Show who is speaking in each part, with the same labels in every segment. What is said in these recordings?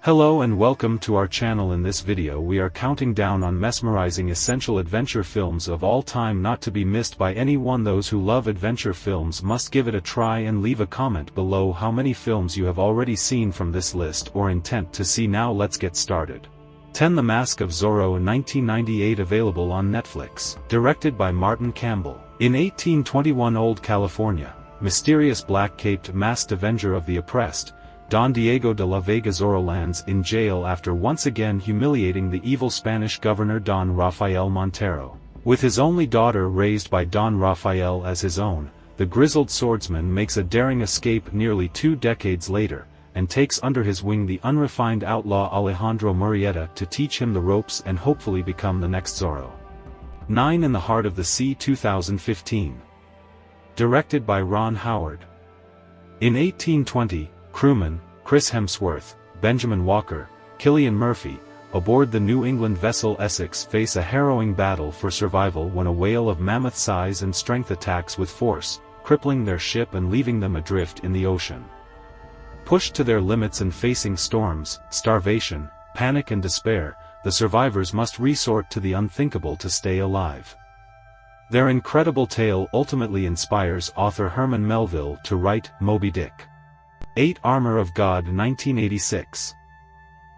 Speaker 1: Hello and welcome to our channel. In this video we are counting down on mesmerizing essential adventure films of all time not to be missed by anyone. Those who love adventure films must give it a try and leave a comment below how many films you have already seen from this list or intent to see. Now let's get started. 10. The Mask of Zorro, 1998, available on Netflix. Directed by Martin Campbell. In 1821 Old California, mysterious black-caped masked avenger of the oppressed, Don Diego de la Vega Zorro lands in jail after once again humiliating the evil Spanish governor Don Rafael Montero. With his only daughter raised by Don Rafael as his own, the grizzled swordsman makes a daring escape nearly 2 decades later, and takes under his wing the unrefined outlaw Alejandro Murrieta to teach him the ropes and hopefully become the next Zorro. 9. In the Heart of the Sea, 2015. Directed by Ron Howard. In 1820, crewmen Chris Hemsworth, Benjamin Walker, Cillian Murphy, aboard the New England vessel Essex face a harrowing battle for survival when a whale of mammoth size and strength attacks with force, crippling their ship and leaving them adrift in the ocean. Pushed to their limits and facing storms, starvation, panic and despair, the survivors must resort to the unthinkable to stay alive. Their incredible tale ultimately inspires author Herman Melville to write Moby Dick. 8. Armor of God, 1986.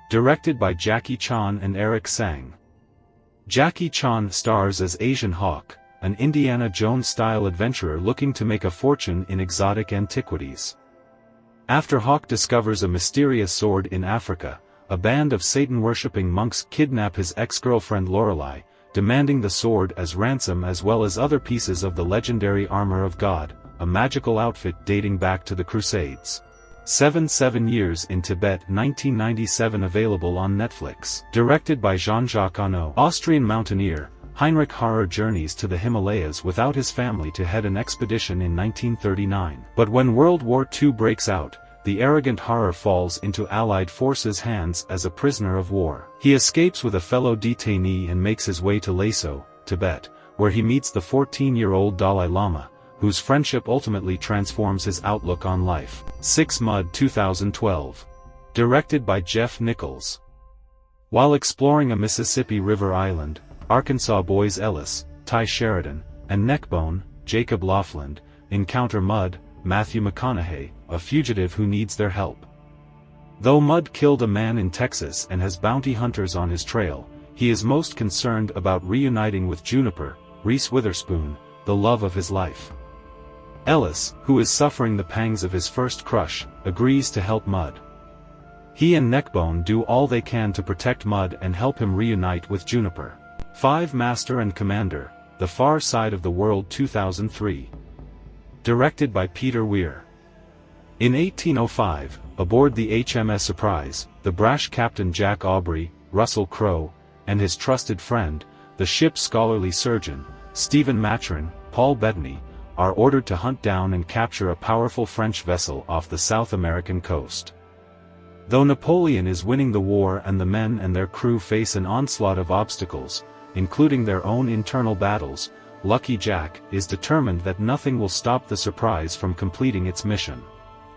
Speaker 1: Directed by Jackie Chan and Eric Sang. Jackie Chan stars as Asian Hawk, an Indiana Jones-style adventurer looking to make a fortune in exotic antiquities. After Hawk discovers a mysterious sword in Africa, a band of Satan-worshipping monks kidnap his ex-girlfriend Lorelei, demanding the sword as ransom as well as other pieces of the legendary Armor of God, a magical outfit dating back to the Crusades. 7 Years in Tibet, 1997, available on Netflix. Directed by Jean-Jacques Annaud. Austrian mountaineer, Heinrich Harrer journeys to the Himalayas without his family to head an expedition in 1939. But when World War II breaks out, the arrogant Harrer falls into Allied forces' hands as a prisoner of war. He escapes with a fellow detainee and makes his way to Lhasa, Tibet, where he meets the 14-year-old Dalai Lama, whose friendship ultimately transforms his outlook on life. 6 Mud, 2012. Directed by Jeff Nichols. While exploring a Mississippi River island, Arkansas boys Ellis, Ty Sheridan, and Neckbone, Jacob Laughlin, encounter Mud, Matthew McConaughey, a fugitive who needs their help. Though Mud killed a man in Texas and has bounty hunters on his trail, he is most concerned about reuniting with Juniper, Reese Witherspoon, the love of his life. Ellis, who is suffering the pangs of his first crush, agrees to help Mud. He and Neckbone do all they can to protect Mud and help him reunite with Juniper. 5 Master and Commander, The Far Side of the World, 2003. Directed by Peter Weir. In 1805, aboard the HMS Surprise, the brash Captain Jack Aubrey, Russell Crowe, and his trusted friend, the ship's scholarly surgeon, Stephen Maturin, Paul Bettany, are ordered to hunt down and capture a powerful French vessel off the South American coast. Though Napoleon is winning the war and the men and their crew face an onslaught of obstacles, including their own internal battles, Lucky Jack is determined that nothing will stop the Surprise from completing its mission.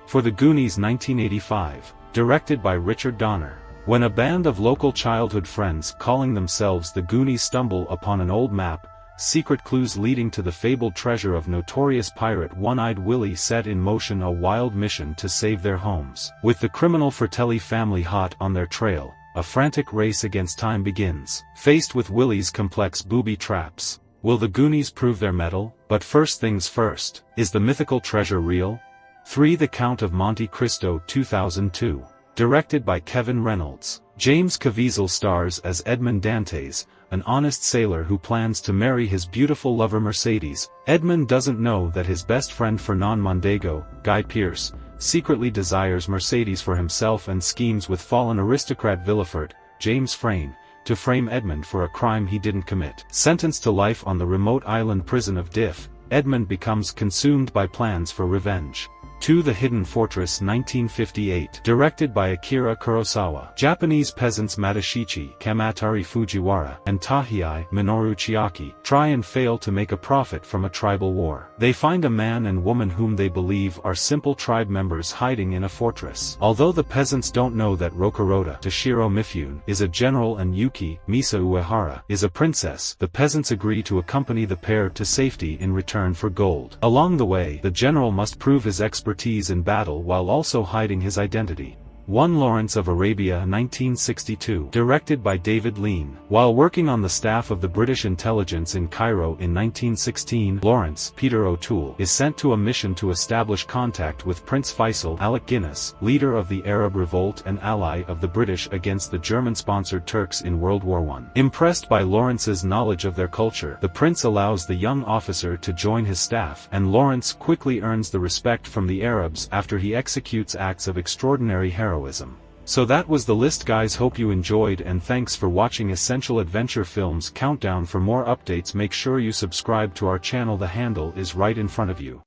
Speaker 1: For the Goonies, 1985. Directed by Richard Donner. When a band of local childhood friends calling themselves the Goonies stumble upon an old map, secret clues leading to the fabled treasure of notorious pirate One-Eyed Willie set in motion a wild mission to save their homes. With the criminal Fratelli family hot on their trail, a frantic race against time begins. Faced with Willie's complex booby traps, will the Goonies prove their mettle? But first things first, is the mythical treasure real? 3 The Count of Monte Cristo, 2002. Directed by Kevin Reynolds. James Caviezel stars as Edmond Dantes, an honest sailor who plans to marry his beautiful lover Mercedes. Edmond doesn't know that his best friend Fernand Mondego, Guy Pearce, secretly desires Mercedes for himself and schemes with fallen aristocrat Villefort, James Frain, to frame Edmond for a crime he didn't commit. Sentenced to life on the remote island prison of Diff, Edmond becomes consumed by plans for revenge. 2 The Hidden Fortress, 1958. Directed by Akira Kurosawa. Japanese peasants Madashichi Kamatari Fujiwara and Tahiai Minoru Chiaki try and fail to make a profit from a tribal war. They find a man and woman whom they believe are simple tribe members hiding in a fortress. Although the peasants don't know that Rokuroda Toshiro Mifune is a general and Yuki Misa Uehara is a princess, the peasants agree to accompany the pair to safety in return for gold. Along the way, the general must prove his expertise in battle while also hiding his identity. 1 Lawrence of Arabia 1962. Directed by David Lean. While working on the staff of the British intelligence in Cairo in 1916, Lawrence Peter O'Toole is sent to a mission to establish contact with Prince Faisal Alec Guinness, leader of the Arab Revolt and ally of the British against the German-sponsored Turks in World War I. Impressed by Lawrence's knowledge of their culture, the prince allows the young officer to join his staff, and Lawrence quickly earns the respect from the Arabs after he executes acts of extraordinary heroism. So that was the list, guys. Hope you enjoyed, and thanks for watching Essential Adventure Films Countdown. For more updates, make sure you subscribe to our channel. The handle is right in front of you.